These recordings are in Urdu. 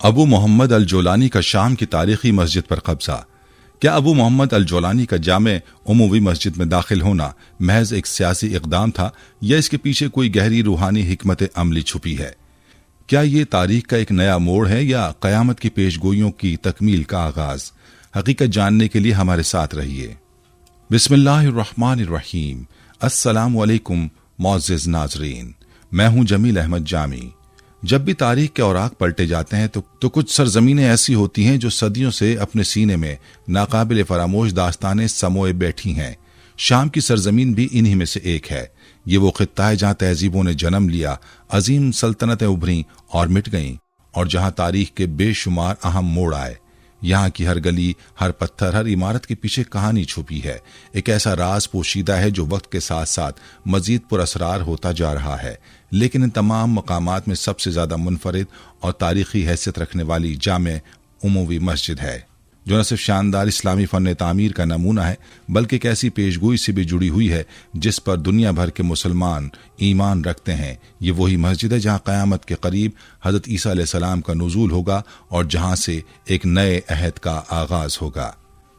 ابو محمد الجولانی کا شام کی تاریخی مسجد پر قبضہ۔ کیا ابو محمد الجولانی کا جامع عموی مسجد میں داخل ہونا محض ایک سیاسی اقدام تھا یا اس کے پیچھے کوئی گہری روحانی حکمت عملی چھپی ہے؟ کیا یہ تاریخ کا ایک نیا موڑ ہے یا قیامت کی پیشگوئیوں کی تکمیل کا آغاز؟ حقیقت جاننے کے لیے ہمارے ساتھ رہیے۔ بسم اللہ الرحمن الرحیم۔ السلام علیکم معزز ناظرین، میں ہوں جمیل احمد جامی۔ جب بھی تاریخ کے اوراق پلٹے جاتے ہیں تو کچھ سرزمینیں ایسی ہوتی ہیں جو صدیوں سے اپنے سینے میں ناقابل فراموش داستانیں سموئے بیٹھی ہیں۔ شام کی سرزمین بھی انہی میں سے ایک ہے۔ یہ وہ خطہ ہے جہاں تہذیبوں نے جنم لیا، عظیم سلطنتیں ابھریں اور مٹ گئیں، اور جہاں تاریخ کے بے شمار اہم موڑ آئے۔ یہاں کی ہر گلی، ہر پتھر، ہر عمارت کے پیچھے کہانی چھپی ہے، ایک ایسا راز پوشیدہ ہے جو وقت کے ساتھ ساتھ مزید پراسرار ہوتا جا رہا ہے۔ لیکن ان تمام مقامات میں سب سے زیادہ منفرد اور تاریخی حیثیت رکھنے والی جامع عموی مسجد ہے، جو نہ صرف شاندار اسلامی فن تعمیر کا نمونہ ہے بلکہ ایک ایسی پیشگوئی سے بھی جڑی ہوئی ہے جس پر دنیا بھر کے مسلمان ایمان رکھتے ہیں۔ یہ وہی مسجد ہے جہاں قیامت کے قریب حضرت عیسیٰ علیہ السلام کا نزول ہوگا اور جہاں سے ایک نئے عہد کا آغاز ہوگا۔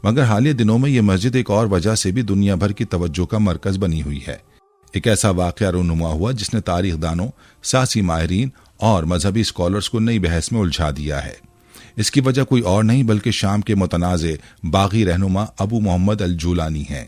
مگر حالیہ دنوں میں یہ مسجد ایک اور وجہ سے بھی دنیا بھر کی توجہ کا مرکز بنی ہوئی ہے۔ ایک ایسا واقعہ رونما ہوا جس نے تاریخ دانوں، سیاسی ماہرین اور مذہبی اسکالرز کو نئی بحث میں الجھا دیا ہے۔ اس کی وجہ کوئی اور نہیں بلکہ شام کے متنازع باغی رہنما ابو محمد الجولانی ہیں،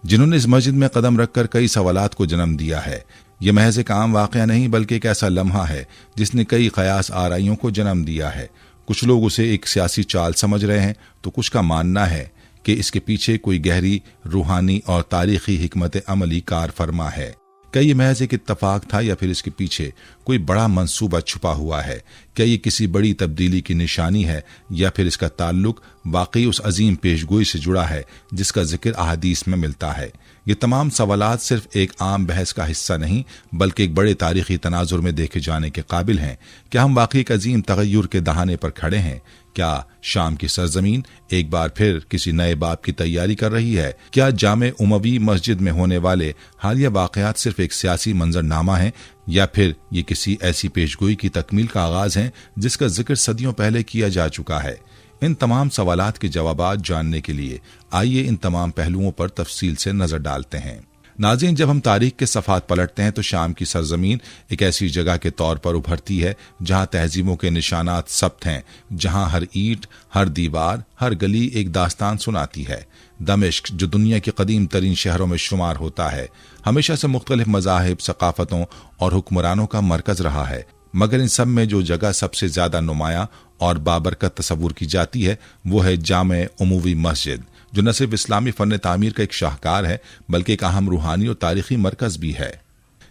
جنہوں نے اس مسجد میں قدم رکھ کر کئی سوالات کو جنم دیا ہے۔ یہ محض ایک عام واقعہ نہیں بلکہ ایک ایسا لمحہ ہے جس نے کئی قیاس آرائیوں کو جنم دیا ہے۔ کچھ لوگ اسے ایک سیاسی چال سمجھ رہے ہیں تو کچھ کا ماننا ہے کہ اس کے پیچھے کوئی گہری روحانی اور تاریخی حکمت عملی کار فرما ہے۔ کیا یہ محض ایک اتفاق تھا یا پھر اس کے پیچھے کوئی بڑا منصوبہ چھپا ہوا ہے؟ کیا یہ کسی بڑی تبدیلی کی نشانی ہے یا پھر اس کا تعلق واقعی اس عظیم پیشگوئی سے جڑا ہے جس کا ذکر احادیث میں ملتا ہے؟ یہ تمام سوالات صرف ایک عام بحث کا حصہ نہیں بلکہ ایک بڑے تاریخی تناظر میں دیکھے جانے کے قابل ہیں۔ کیا ہم واقعی ایک عظیم تغیر کے دہانے پر کھڑے ہیں؟ کیا شام کی سرزمین ایک بار پھر کسی نئے باب کی تیاری کر رہی ہے؟ کیا جامع عموی مسجد میں ہونے والے حالیہ واقعات صرف ایک سیاسی منظرنامہ ہیں یا پھر یہ کسی ایسی پیشگوئی کی تکمیل کا آغاز ہے جس کا ذکر صدیوں پہلے کیا جا چکا ہے؟ ان تمام سوالات کے جوابات جاننے کے لیے آئیے ان تمام پہلوؤں پر تفصیل سے نظر ڈالتے ہیں۔ ناظرین، جب ہم تاریخ کے صفحات پلٹتے ہیں تو شام کی سرزمین ایک ایسی جگہ کے طور پر ابھرتی ہے جہاں تہذیبوں کے نشانات ثبت ہیں، جہاں ہر اینٹ، ہر دیوار، ہر گلی ایک داستان سناتی ہے۔ دمشق، جو دنیا کے قدیم ترین شہروں میں شمار ہوتا ہے، ہمیشہ سے مختلف مذاہب، ثقافتوں اور حکمرانوں کا مرکز رہا ہے، مگر ان سب میں جو جگہ سب سے زیادہ نمایاں اور بابرکت تصور کی جاتی ہے وہ ہے جامع عموی مسجد، جو نہ صرف اسلامی فن تعمیر کا ایک شاہکار ہے بلکہ ایک اہم روحانی اور تاریخی مرکز بھی ہے۔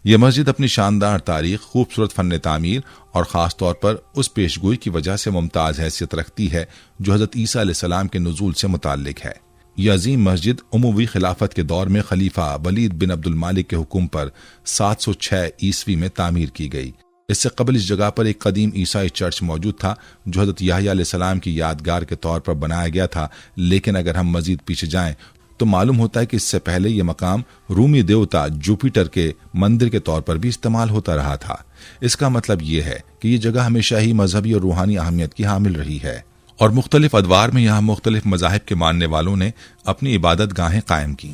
یہ مسجد اپنی شاندار تاریخ، خوبصورت فن تعمیر اور خاص طور پر اس پیشگوئی کی وجہ سے ممتاز حیثیت رکھتی ہے جو حضرت عیسیٰ علیہ السلام کے نزول سے متعلق ہے۔ یہ عظیم مسجد عموی خلافت کے دور میں خلیفہ ولید بن عبد المالک کے حکم پر 706 عیسوی میں تعمیر کی گئی۔ اس سے قبل اس جگہ پر ایک قدیم عیسائی چرچ موجود تھا جو حضرت یحییٰ علیہ السلام کی یادگار کے طور پر بنایا گیا تھا، لیکن اگر ہم مزید پیچھے جائیں تو معلوم ہوتا ہے کہ اس سے پہلے یہ مقام رومی دیوتا جوپیٹر کے مندر کے طور پر بھی استعمال ہوتا رہا تھا۔ اس کا مطلب یہ ہے کہ یہ جگہ ہمیشہ ہی مذہبی اور روحانی اہمیت کی حامل رہی ہے، اور مختلف ادوار میں یہاں مختلف مذاہب کے ماننے والوں نے اپنی عبادت گاہیں قائم کی۔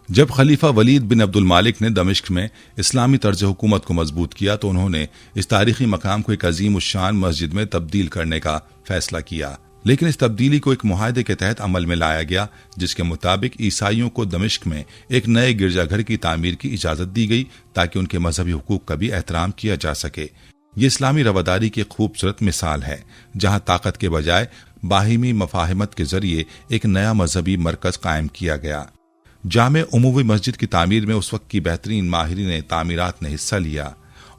جب خلیفہ ولید بن عبد المالک نے دمشق میں اسلامی طرز حکومت کو مضبوط کیا تو انہوں نے اس تاریخی مقام کو ایک عظیم الشان مسجد میں تبدیل کرنے کا فیصلہ کیا، لیکن اس تبدیلی کو ایک معاہدے کے تحت عمل میں لایا گیا جس کے مطابق عیسائیوں کو دمشق میں ایک نئے گرجا گھر کی تعمیر کی اجازت دی گئی تاکہ ان کے مذہبی حقوق کا بھی احترام کیا جا سکے۔ یہ اسلامی رواداری کی ایک خوبصورت مثال ہے جہاں طاقت کے بجائے باہمی مفاہمت کے ذریعے ایک نیا مذہبی مرکز قائم کیا گیا۔ جامع عموی مسجد کی تعمیر میں اس وقت کی بہترین ماہرین تعمیرات نے حصہ لیا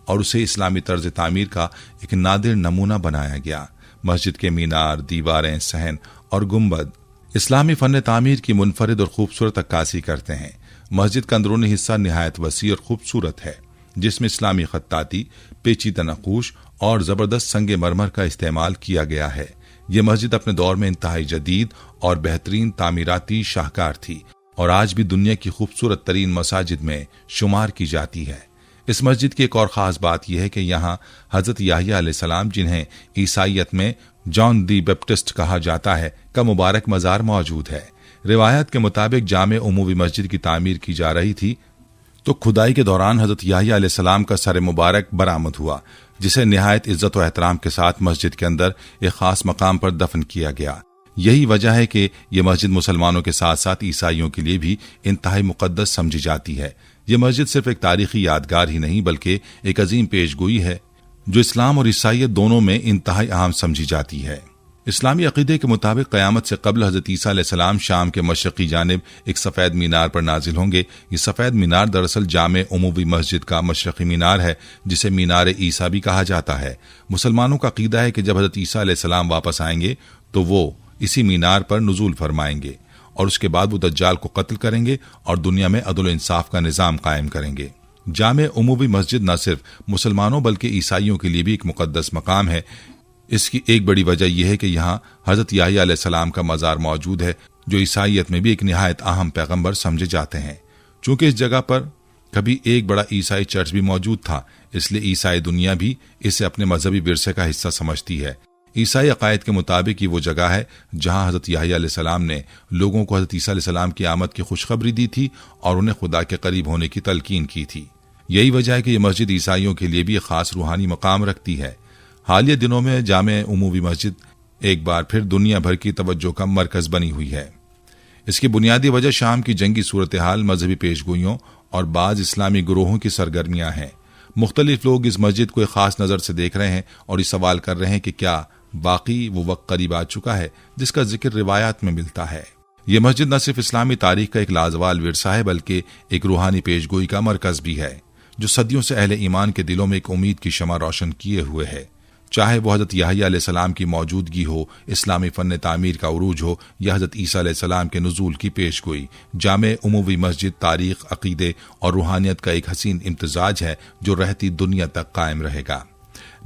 اور اسے اسلامی طرز تعمیر کا ایک نادر نمونہ بنایا گیا۔ مسجد کے مینار، دیواریں، صحن اور گنبد اسلامی فن تعمیر کی منفرد اور خوبصورت عکاسی کرتے ہیں۔ مسجد کا اندرونی حصہ نہایت وسیع اور خوبصورت ہے جس میں اسلامی خطاطی، پیچیدہ نقوش اور زبردست سنگ مرمر کا استعمال کیا گیا ہے۔ یہ مسجد اپنے دور میں انتہائی جدید اور بہترین تعمیراتی شاہکار تھی اور آج بھی دنیا کی خوبصورت ترین مساجد میں شمار کی جاتی ہے۔ اس مسجد کی ایک اور خاص بات یہ ہے کہ یہاں حضرت یحییٰ علیہ السلام، جنہیں عیسائیت میں جان دی بیپٹسٹ کہا جاتا ہے، کا مبارک مزار موجود ہے۔ روایت کے مطابق جامع عمومی مسجد کی تعمیر کی جا رہی تھی تو کھدائی کے دوران حضرت یحییٰ علیہ السلام کا سر مبارک برآمد ہوا، جسے نہایت عزت و احترام کے ساتھ مسجد کے اندر ایک خاص مقام پر دفن کیا گیا۔ یہی وجہ ہے کہ یہ مسجد مسلمانوں کے ساتھ ساتھ عیسائیوں کے لیے بھی انتہائی مقدس سمجھی جاتی ہے۔ یہ مسجد صرف ایک تاریخی یادگار ہی نہیں بلکہ ایک عظیم پیش گوئی ہے جو اسلام اور عیسائیت دونوں میں انتہائی اہم سمجھی جاتی ہے۔ اسلامی عقیدے کے مطابق قیامت سے قبل حضرت عیسیٰ علیہ السلام شام کے مشرقی جانب ایک سفید مینار پر نازل ہوں گے۔ یہ سفید مینار دراصل جامع عمومی مسجد کا مشرقی مینار ہے، جسے مینار عیسیٰ بھی کہا جاتا ہے۔ مسلمانوں کا عقیدہ ہے کہ جب حضرت عیسیٰ علیہ السلام واپس آئیں گے تو وہ اسی مینار پر نزول فرمائیں گے اور اس کے بعد وہ دجال کو قتل کریں گے اور دنیا میں عدل و انصاف کا نظام قائم کریں گے۔ جامع عمومی مسجد نہ صرف مسلمانوں بلکہ عیسائیوں کے لیے بھی ایک مقدس مقام ہے۔ اس کی ایک بڑی وجہ یہ ہے کہ یہاں حضرت یحییٰ علیہ السلام کا مزار موجود ہے، جو عیسائیت میں بھی ایک نہایت اہم پیغمبر سمجھے جاتے ہیں۔ چونکہ اس جگہ پر کبھی ایک بڑا عیسائی چرچ بھی موجود تھا، اس لیے عیسائی دنیا بھی اسے اپنے مذہبی ورثے کا حصہ سمجھتی ہے۔ عیسائی عقائد کے مطابق یہ وہ جگہ ہے جہاں حضرت یحییٰ علیہ السلام نے لوگوں کو حضرت عیسیٰ علیہ السلام کی آمد کی خوشخبری دی تھی اور انہیں خدا کے قریب ہونے کی تلقین کی تھی۔ یہی وجہ ہے کہ یہ مسجد عیسائیوں کے لیے بھی ایک خاص روحانی مقام رکھتی ہے۔ حالیہ دنوں میں جامع عمومی مسجد ایک بار پھر دنیا بھر کی توجہ کا مرکز بنی ہوئی ہے۔ اس کی بنیادی وجہ شام کی جنگی صورتحال، مذہبی پیشگوئیوں اور بعض اسلامی گروہوں کی سرگرمیاں ہیں۔ مختلف لوگ اس مسجد کو ایک خاص نظر سے دیکھ رہے ہیں اور یہ سوال کر رہے ہیں کہ کیا باقی وہ وقت قریب آ چکا ہے جس کا ذکر روایات میں ملتا ہے۔ یہ مسجد نہ صرف اسلامی تاریخ کا ایک لازوال ورثہ ہے بلکہ ایک روحانی پیشگوئی کا مرکز بھی ہے، جو صدیوں سے اہل ایمان کے دلوں میں ایک امید کی شمع روشن کیے ہوئے ہے۔ چاہے وہ حضرت یحییٰ علیہ السلام کی موجودگی ہو، اسلامی فن تعمیر کا عروج ہو یا حضرت عیسیٰ علیہ السلام کے نزول کی پیش گوئی، جامع عمومی مسجد تاریخ، عقیدے اور روحانیت کا ایک حسین امتزاج ہے جو رہتی دنیا تک قائم رہے گا۔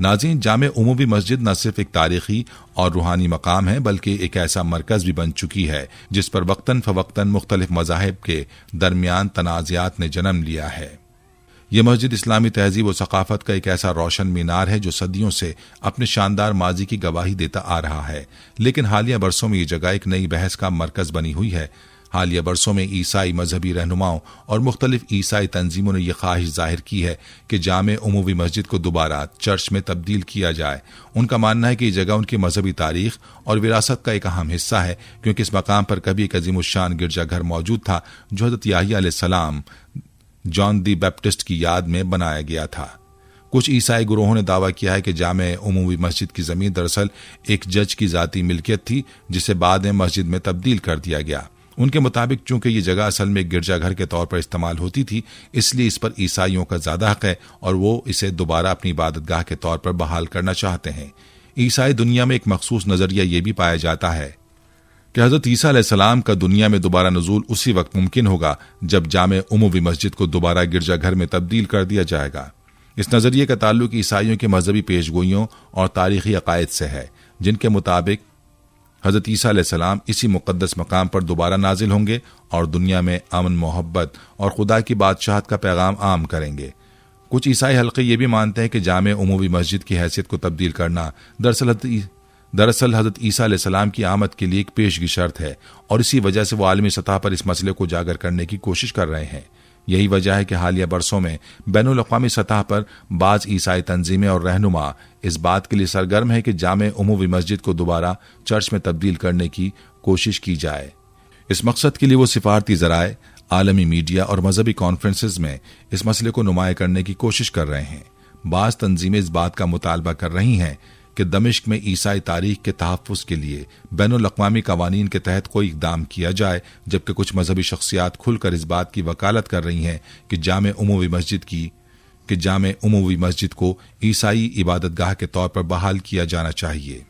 ناظرین، جامع عمومی مسجد نہ صرف ایک تاریخی اور روحانی مقام ہے بلکہ ایک ایسا مرکز بھی بن چکی ہے جس پر وقتاً فوقتاً مختلف مذاہب کے درمیان تنازعات نے جنم لیا ہے۔ یہ مسجد اسلامی تہذیب و ثقافت کا ایک ایسا روشن مینار ہے جو صدیوں سے اپنے شاندار ماضی کی گواہی دیتا آ رہا ہے، لیکن حالیہ برسوں میں یہ جگہ ایک نئی بحث کا مرکز بنی ہوئی ہے۔ حالیہ برسوں میں عیسائی مذہبی رہنماؤں اور مختلف عیسائی تنظیموں نے یہ خواہش ظاہر کی ہے کہ جامع عمومی مسجد کو دوبارہ چرچ میں تبدیل کیا جائے۔ ان کا ماننا ہے کہ یہ جگہ ان کی مذہبی تاریخ اور وراثت کا ایک اہم حصہ ہے، کیونکہ اس مقام پر کبھی ایک عظیم الشان گرجا گھر موجود تھا جو حضرت یحییٰ علیہ السلام جان دی بیپٹسٹ کی یاد میں بنایا گیا تھا۔ کچھ عیسائی گروہوں نے دعویٰ کیا ہے کہ جامع عمومی مسجد کی زمین دراصل ایک جج کی ذاتی ملکیت تھی جسے بعد میں مسجد میں تبدیل کر دیا گیا۔ ان کے مطابق چونکہ یہ جگہ اصل میں گرجا گھر کے طور پر استعمال ہوتی تھی، اس لیے اس پر عیسائیوں کا زیادہ حق ہے اور وہ اسے دوبارہ اپنی عبادت گاہ کے طور پر بحال کرنا چاہتے ہیں۔ عیسائی دنیا میں ایک مخصوص نظریہ یہ بھی پایا جاتا ہے کہ حضرت عیسیٰ علیہ السلام کا دنیا میں دوبارہ نزول اسی وقت ممکن ہوگا جب جامع عمومی مسجد کو دوبارہ گرجا گھر میں تبدیل کر دیا جائے گا۔ اس نظریے کا تعلق عیسائیوں کے مذہبی پیشگوئیوں اور تاریخی عقائد سے ہے، جن کے مطابق حضرت عیسیٰ علیہ السلام اسی مقدس مقام پر دوبارہ نازل ہوں گے اور دنیا میں امن، محبت اور خدا کی بادشاہت کا پیغام عام کریں گے۔ کچھ عیسائی حلقے یہ بھی مانتے ہیں کہ جامع عمومی مسجد کی حیثیت کو تبدیل کرنا دراصل حضرت عیسیٰ علیہ السلام کی آمد کے لیے ایک پیشگی شرط ہے اور اسی وجہ سے وہ عالمی سطح پر اس مسئلے کو اجاگر کرنے کی کوشش کر رہے ہیں۔ یہی وجہ ہے کہ حالیہ برسوں میں بین الاقوامی سطح پر بعض عیسائی تنظیمیں اور رہنما اس بات کے لیے سرگرم ہے کہ جامع عمومی مسجد کو دوبارہ چرچ میں تبدیل کرنے کی کوشش کی جائے۔ اس مقصد کے لیے وہ سفارتی ذرائع، عالمی میڈیا اور مذہبی کانفرنسز میں اس مسئلے کو نمایاں کرنے کی کوشش کر رہے ہیں۔ بعض تنظیمیں اس بات کا مطالبہ کر رہی ہیں کہ دمشق میں عیسائی تاریخ کے تحفظ کے لیے بین الاقوامی قوانین کے تحت کوئی اقدام کیا جائے، جبکہ کچھ مذہبی شخصیات کھل کر اس بات کی وکالت کر رہی ہیں کہ جامع عمومی مسجد کو عیسائی عبادت گاہ کے طور پر بحال کیا جانا چاہیے۔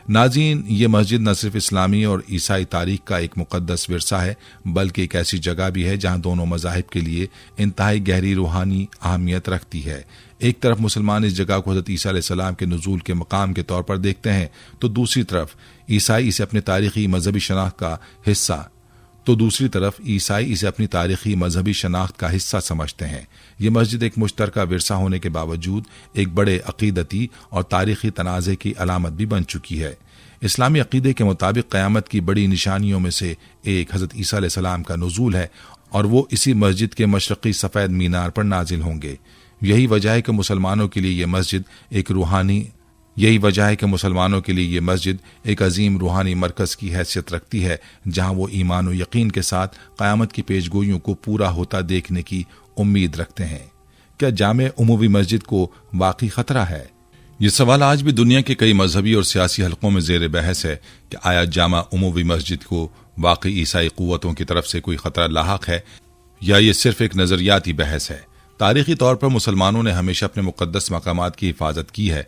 ناظرین، یہ مسجد نہ صرف اسلامی اور عیسائی تاریخ کا ایک مقدس ورثہ ہے بلکہ ایک ایسی جگہ بھی ہے جہاں دونوں مذاہب کے لیے انتہائی گہری روحانی اہمیت رکھتی ہے۔ ایک طرف مسلمان اس جگہ کو حضرت عیسیٰ علیہ السلام کے نزول کے مقام کے طور پر دیکھتے ہیں تو دوسری طرف عیسائی اسے اپنے تاریخی مذہبی شناخت کا حصہ تو دوسری طرف عیسائی اسے اپنی تاریخی مذہبی شناخت کا حصہ سمجھتے ہیں۔ یہ مسجد ایک مشترکہ ورثہ ہونے کے باوجود ایک بڑے عقیدتی اور تاریخی تنازع کی علامت بھی بن چکی ہے۔ اسلامی عقیدے کے مطابق قیامت کی بڑی نشانیوں میں سے ایک حضرت عیسیٰ علیہ السلام کا نزول ہے، اور وہ اسی مسجد کے مشرقی سفید مینار پر نازل ہوں گے۔ یہی وجہ ہے کہ مسلمانوں کے لیے یہ مسجد ایک عظیم روحانی مرکز کی حیثیت رکھتی ہے، جہاں وہ ایمان و یقین کے ساتھ قیامت کی پیشگوئیوں کو پورا ہوتا دیکھنے کی امید رکھتے ہیں۔ کیا جامع عمومی مسجد کو واقعی خطرہ ہے؟ یہ سوال آج بھی دنیا کے کئی مذہبی اور سیاسی حلقوں میں زیر بحث ہے کہ آیا جامع عمومی مسجد کو واقعی عیسائی قوتوں کی طرف سے کوئی خطرہ لاحق ہے یا یہ صرف ایک نظریاتی بحث ہے۔ تاریخی طور پر مسلمانوں نے ہمیشہ اپنے مقدس مقامات کی حفاظت کی ہے،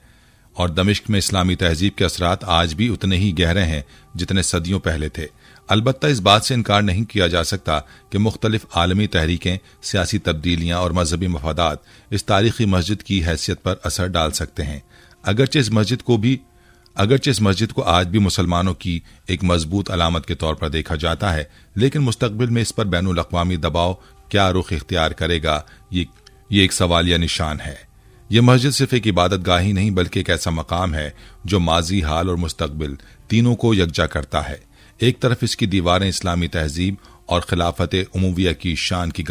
اور دمشق میں اسلامی تہذیب کے اثرات آج بھی اتنے ہی گہرے ہیں جتنے صدیوں پہلے تھے۔ البتہ اس بات سے انکار نہیں کیا جا سکتا کہ مختلف عالمی تحریکیں، سیاسی تبدیلیاں اور مذہبی مفادات اس تاریخی مسجد کی حیثیت پر اثر ڈال سکتے ہیں۔ اگرچہ اس مسجد کو آج بھی مسلمانوں کی ایک مضبوط علامت کے طور پر دیکھا جاتا ہے، لیکن مستقبل میں اس پر بین الاقوامی دباؤ کیا رخ اختیار کرے گا، یہ ایک سوالیہ نشان ہے۔ یہ مسجد صرف ایک عبادت گاہ ہی نہیں بلکہ ایک ایسا مقام ہے جو ماضی، حال اور مستقبل تینوں کو یکجا کرتا ہے۔ ایک طرف اس کی دیواریں اسلامی تہذیب اور خلافت عمویہ کی شان کی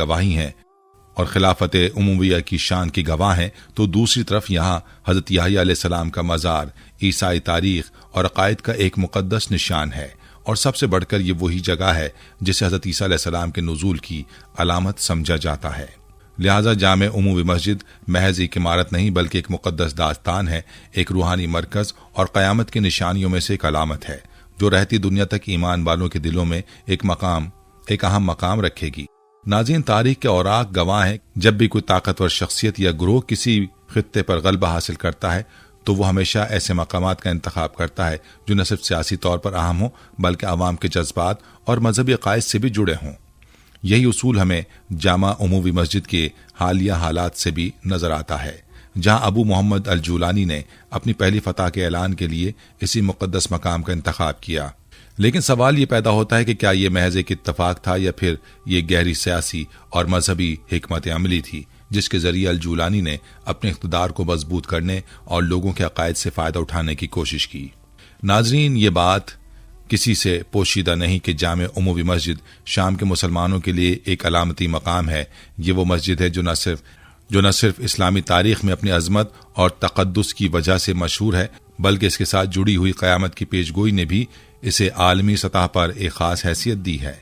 گواہ ہیں، تو دوسری طرف یہاں حضرت یحییٰ علیہ السلام کا مزار عیسائی تاریخ اور عقائد کا ایک مقدس نشان ہے، اور سب سے بڑھ کر یہ وہی جگہ ہے جسے حضرت عیسیٰ علیہ السلام کے نزول کی علامت سمجھا جاتا ہے۔ لہذا جامع عمومی مسجد محض ایک عمارت نہیں بلکہ ایک مقدس داستان ہے، ایک روحانی مرکز اور قیامت کی نشانیوں میں سے ایک علامت ہے جو رہتی دنیا تک ایمان والوں کے دلوں میں ایک اہم مقام رکھے گی۔ ناظرین، تاریخ کے اوراق گواہ ہیں، جب بھی کوئی طاقتور شخصیت یا گروہ کسی خطے پر غلبہ حاصل کرتا ہے تو وہ ہمیشہ ایسے مقامات کا انتخاب کرتا ہے جو نہ صرف سیاسی طور پر اہم ہوں بلکہ عوام کے جذبات اور مذہبی عقائد سے بھی جڑے ہوں۔ یہی اصول ہمیں جامع عمومی مسجد کے حالیہ حالات سے بھی نظر آتا ہے، جہاں ابو محمد الجولانی نے اپنی پہلی فتح کے اعلان کے لیے اسی مقدس مقام کا انتخاب کیا۔ لیکن سوال یہ پیدا ہوتا ہے کہ کیا یہ محض ایک اتفاق تھا یا پھر یہ گہری سیاسی اور مذہبی حکمت عملی تھی جس کے ذریعے الجولانی نے اپنے اقتدار کو مضبوط کرنے اور لوگوں کے عقائد سے فائدہ اٹھانے کی کوشش کی۔ ناظرین، یہ بات کسی سے پوشیدہ نہیں کہ جامع عمومی مسجد شام کے مسلمانوں کے لیے ایک علامتی مقام ہے۔ یہ وہ مسجد ہے جو نہ صرف اسلامی تاریخ میں اپنی عظمت اور تقدس کی وجہ سے مشہور ہے بلکہ اس کے ساتھ جڑی ہوئی قیامت کی پیشگوئی نے بھی اسے عالمی سطح پر ایک خاص حیثیت دی ہے۔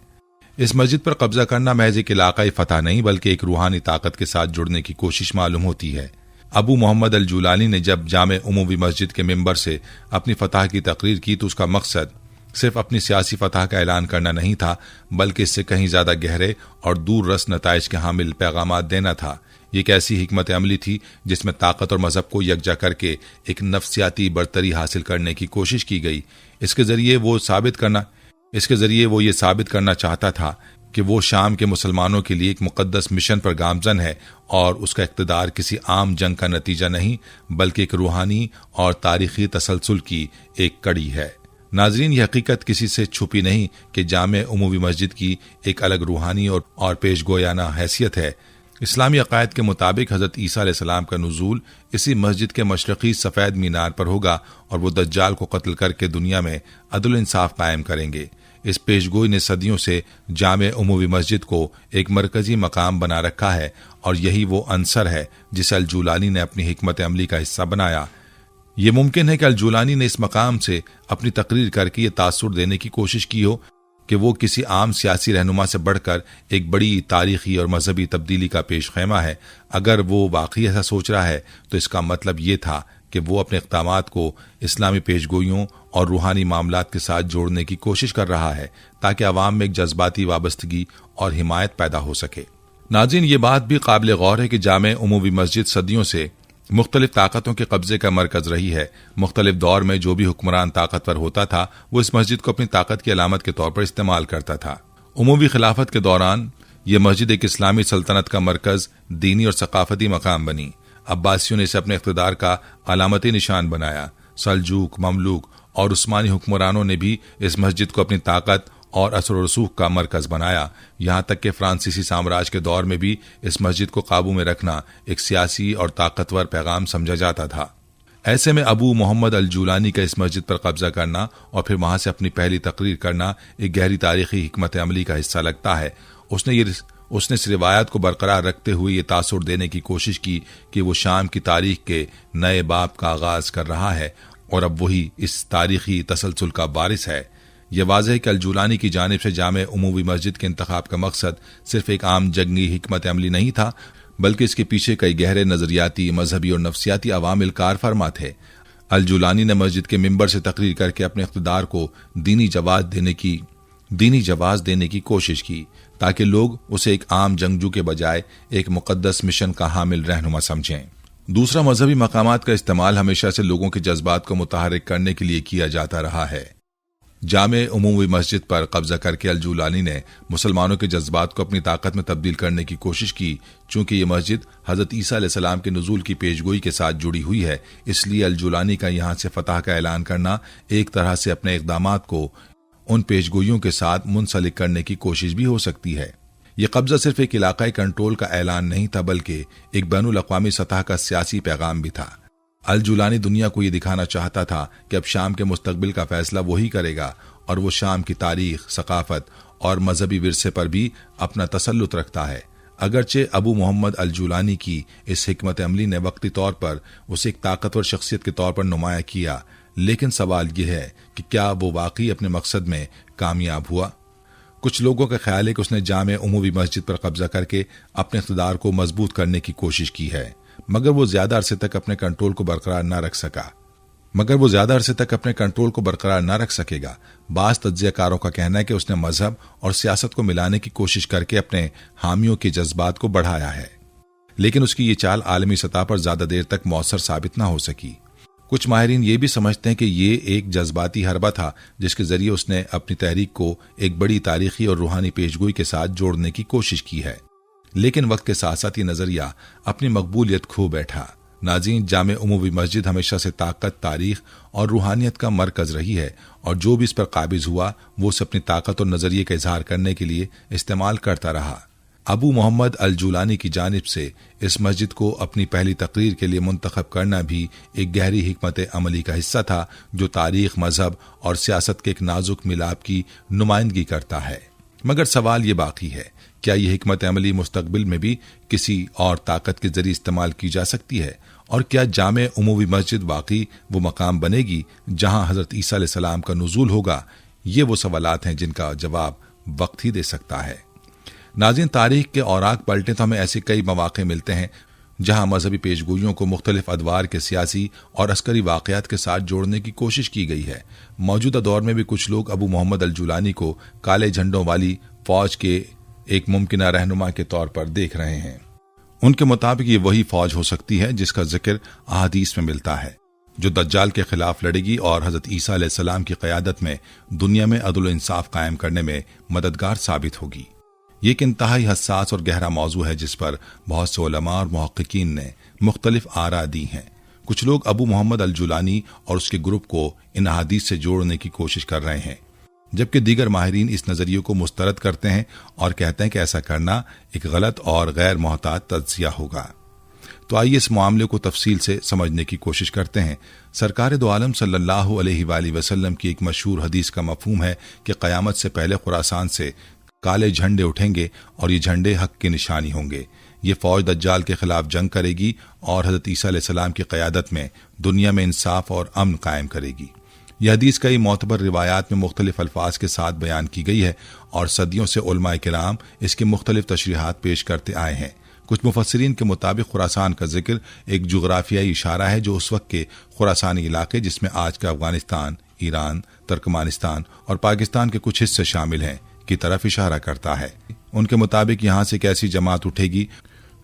اس مسجد پر قبضہ کرنا محض ایک علاقائی فتح نہیں بلکہ ایک روحانی طاقت کے ساتھ جڑنے کی کوشش معلوم ہوتی ہے۔ ابو محمد الجولانی نے جب جامع عمومی مسجد کے ممبر سے اپنی فتح کی تقریر کی تو اس کا مقصد صرف اپنی سیاسی فتح کا اعلان کرنا نہیں تھا بلکہ اس سے کہیں زیادہ گہرے اور دور رس نتائج کے حامل پیغامات دینا تھا۔ یہ ایک ایسی حکمت عملی تھی جس میں طاقت اور مذہب کو یکجا کر کے ایک نفسیاتی برتری حاصل کرنے کی کوشش کی گئی۔ اس کے ذریعے وہ یہ ثابت کرنا چاہتا تھا کہ وہ شام کے مسلمانوں کے لیے ایک مقدس مشن پر گامزن ہے اور اس کا اقتدار کسی عام جنگ کا نتیجہ نہیں بلکہ ایک روحانی اور تاریخی تسلسل کی ایک کڑی ہے۔ ناظرین، یہ حقیقت کسی سے چھپی نہیں کہ جامع عمومی مسجد کی ایک الگ روحانی اور پیشگویانہ حیثیت ہے۔ اسلامی عقائد کے مطابق حضرت عیسیٰ علیہ السلام کا نزول اسی مسجد کے مشرقی سفید مینار پر ہوگا اور وہ دجال کو قتل کر کے دنیا میں عدل و انصاف قائم کریں گے۔ اس پیشگوئی نے صدیوں سے جامع عمومی مسجد کو ایک مرکزی مقام بنا رکھا ہے، اور یہی وہ عنصر ہے جسے الجولانی نے اپنی حکمت عملی کا حصہ بنایا۔ یہ ممکن ہے کہ الجولانی نے اس مقام سے اپنی تقریر کر کے یہ تاثر دینے کی کوشش کی ہو کہ وہ کسی عام سیاسی رہنما سے بڑھ کر ایک بڑی تاریخی اور مذہبی تبدیلی کا پیش خیمہ ہے۔ اگر وہ واقعی ایسا سوچ رہا ہے تو اس کا مطلب یہ تھا کہ وہ اپنے اقدامات کو اسلامی پیشگوئیوں اور روحانی معاملات کے ساتھ جوڑنے کی کوشش کر رہا ہے تاکہ عوام میں ایک جذباتی وابستگی اور حمایت پیدا ہو سکے۔ ناظرین، یہ بات بھی قابل غور ہے کہ جامع عمومی مسجد صدیوں سے مختلف طاقتوں کے قبضے کا مرکز رہی ہے۔ مختلف دور میں جو بھی حکمران طاقتور ہوتا تھا وہ اس مسجد کو اپنی طاقت کی علامت کے طور پر استعمال کرتا تھا۔ عمومی خلافت کے دوران یہ مسجد ایک اسلامی سلطنت کا مرکز، دینی اور ثقافتی مقام بنی۔ عباسیوں نے اسے اپنے اقتدار کا علامتی نشان بنایا۔ سلجوق، مملوک اور عثمانی حکمرانوں نے بھی اس مسجد کو اپنی طاقت اور اثر و رسوخ کا مرکز بنایا، یہاں تک کہ فرانسیسی سامراج کے دور میں بھی اس مسجد کو قابو میں رکھنا ایک سیاسی اور طاقتور پیغام سمجھا جاتا تھا۔ ایسے میں ابو محمد الجولانی کا اس مسجد پر قبضہ کرنا اور پھر وہاں سے اپنی پہلی تقریر کرنا ایک گہری تاریخی حکمت عملی کا حصہ لگتا ہے۔ اس نے اس روایات کو برقرار رکھتے ہوئے یہ تاثر دینے کی کوشش کی کہ وہ شام کی تاریخ کے نئے باب کا آغاز کر رہا ہے اور اب وہی اس تاریخی تسلسل کا وارث ہے۔ یہ واضح ہے کہ الجولانی کی جانب سے جامع عمومی مسجد کے انتخاب کا مقصد صرف ایک عام جنگی حکمت عملی نہیں تھا، بلکہ اس کے پیچھے کئی گہرے نظریاتی، مذہبی اور نفسیاتی عوامل کار فرما تھے۔ الجولانی نے مسجد کے ممبر سے تقریر کر کے اپنے اقتدار کو دینی جواز دینے کی کوشش کی، تاکہ لوگ اسے ایک عام جنگجو کے بجائے ایک مقدس مشن کا حامل رہنما سمجھیں۔ دوسرا، مذہبی مقامات کا استعمال ہمیشہ سے لوگوں کے جذبات کو متحرک کرنے کے لیے کیا جاتا رہا ہے۔ جامع عمومی مسجد پر قبضہ کر کے الجولانی نے مسلمانوں کے جذبات کو اپنی طاقت میں تبدیل کرنے کی کوشش کی۔ چونکہ یہ مسجد حضرت عیسیٰ علیہ السلام کے نزول کی پیشگوئی کے ساتھ جڑی ہوئی ہے، اس لیے الجولانی کا یہاں سے فتح کا اعلان کرنا ایک طرح سے اپنے اقدامات کو ان پیشگوئیوں کے ساتھ منسلک کرنے کی کوشش بھی ہو سکتی ہے۔ یہ قبضہ صرف ایک علاقائی کنٹرول کا اعلان نہیں تھا، بلکہ ایک بین الاقوامی سطح کا سیاسی پیغام بھی تھا۔ الجولانی دنیا کو یہ دکھانا چاہتا تھا کہ اب شام کے مستقبل کا فیصلہ وہی کرے گا، اور وہ شام کی تاریخ، ثقافت اور مذہبی ورثے پر بھی اپنا تسلط رکھتا ہے۔ اگرچہ ابو محمد الجولانی کی اس حکمت عملی نے وقتی طور پر اسے ایک طاقتور شخصیت کے طور پر نمایاں کیا، لیکن سوال یہ ہے کہ کیا وہ واقعی اپنے مقصد میں کامیاب ہوا؟ کچھ لوگوں کا خیال ہے کہ اس نے جامع عمومی مسجد پر قبضہ کر کے اپنے اقتدار کو مضبوط کرنے کی کوشش کی ہے، مگر وہ زیادہ عرصے تک اپنے کنٹرول کو برقرار نہ رکھ سکے گا۔ بعض تجزیہ کاروں کا کہنا ہے کہ اس نے مذہب اور سیاست کو ملانے کی کوشش کر کے اپنے حامیوں کے جذبات کو بڑھایا ہے، لیکن اس کی یہ چال عالمی سطح پر زیادہ دیر تک مؤثر ثابت نہ ہو سکی۔ کچھ ماہرین یہ بھی سمجھتے ہیں کہ یہ ایک جذباتی حربہ تھا جس کے ذریعے اس نے اپنی تحریک کو ایک بڑی تاریخی اور روحانی پیشگوئی کے ساتھ جوڑنے کی کوشش کی ہے، لیکن وقت کے ساتھ ساتھ یہ نظریہ اپنی مقبولیت کھو بیٹھا۔ ناظرین، جامع عمومی مسجد ہمیشہ سے طاقت، تاریخ اور روحانیت کا مرکز رہی ہے، اور جو بھی اس پر قابض ہوا وہ اسے اپنی طاقت اور نظریے کا اظہار کرنے کے لیے استعمال کرتا رہا۔ ابو محمد الجولانی کی جانب سے اس مسجد کو اپنی پہلی تقریر کے لیے منتخب کرنا بھی ایک گہری حکمت عملی کا حصہ تھا، جو تاریخ، مذہب اور سیاست کے ایک نازک ملاپ کی نمائندگی کرتا ہے۔ مگر سوال یہ باقی ہے، کیا یہ حکمت عملی مستقبل میں بھی کسی اور طاقت کے ذریعے استعمال کی جا سکتی ہے؟ اور کیا جامع عمومی مسجد واقعی وہ مقام بنے گی جہاں حضرت عیسیٰ علیہ السلام کا نزول ہوگا؟ یہ وہ سوالات ہیں جن کا جواب وقت ہی دے سکتا ہے۔ ناظرین، تاریخ کے اوراق پلٹیں تو ہمیں ایسے کئی مواقع ملتے ہیں جہاں مذہبی پیشگوئیوں کو مختلف ادوار کے سیاسی اور عسکری واقعات کے ساتھ جوڑنے کی کوشش کی گئی ہے۔ موجودہ دور میں بھی کچھ لوگ ابو محمد الجولانی کو کالے جھنڈوں والی فوج کے ایک ممکنہ رہنما کے طور پر دیکھ رہے ہیں۔ ان کے مطابق یہ وہی فوج ہو سکتی ہے جس کا ذکر احادیث میں ملتا ہے، جو دجال کے خلاف لڑے گی اور حضرت عیسیٰ علیہ السلام کی قیادت میں دنیا میں عدل و انصاف قائم کرنے میں مددگار ثابت ہوگی۔ یہ ایک انتہائی حساس اور گہرا موضوع ہے جس پر بہت سے علماء اور محققین نے مختلف آراء دی ہیں۔ کچھ لوگ ابو محمد الجولانی اور اس کے گروپ کو ان احادیث سے جوڑنے کی کوشش کر رہے ہیں، جبکہ دیگر ماہرین اس نظریے کو مسترد کرتے ہیں اور کہتے ہیں کہ ایسا کرنا ایک غلط اور غیر محتاط تجزیہ ہوگا۔ تو آئیے اس معاملے کو تفصیل سے سمجھنے کی کوشش کرتے ہیں۔ سرکار دو عالم صلی اللہ علیہ وآلہ وسلم کی ایک مشہور حدیث کا مفہوم ہے کہ قیامت سے پہلے خراسان سے کالے جھنڈے اٹھیں گے اور یہ جھنڈے حق کی نشانی ہوں گے۔ یہ فوج دجال کے خلاف جنگ کرے گی اور حضرت عیسیٰ علیہ السلام کی قیادت میں دنیا میں انصاف اور امن قائم کرے گی۔ یہ حدیث کئی معتبر روایات میں مختلف الفاظ کے ساتھ بیان کی گئی ہے اور صدیوں سے علماء کرام اس کی مختلف تشریحات پیش کرتے آئے ہیں۔ کچھ مفسرین کے مطابق خراسان کا ذکر ایک جغرافیائی اشارہ ہے جو اس وقت کے خراسانی علاقے، جس میں آج کا افغانستان، ایران، ترکمانستان اور پاکستان کے کچھ حصے شامل ہیں، کی طرف اشارہ کرتا ہے۔ ان کے مطابق یہاں سے ایک ایسی جماعت اٹھے گی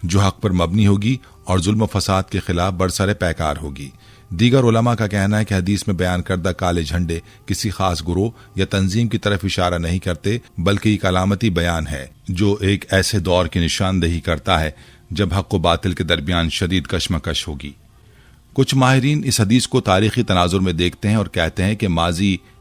جو حق پر مبنی ہوگی اور ظلم و فساد کے خلاف برسر پیکار ہوگی۔ دیگر علماء کا کہنا ہے کہ حدیث میں بیان کردہ کالے جھنڈے کسی خاص گروہ یا تنظیم کی طرف اشارہ نہیں کرتے، بلکہ ایک علامتی بیان ہے جو ایک ایسے دور کی نشاندہی کرتا ہے جب حق و باطل کے درمیان شدید کشمکش ہوگی۔ کچھ ماہرین اس حدیث کو تاریخی تناظر میں دیکھتے ہیں اور کہتے ہیں کہ ماضی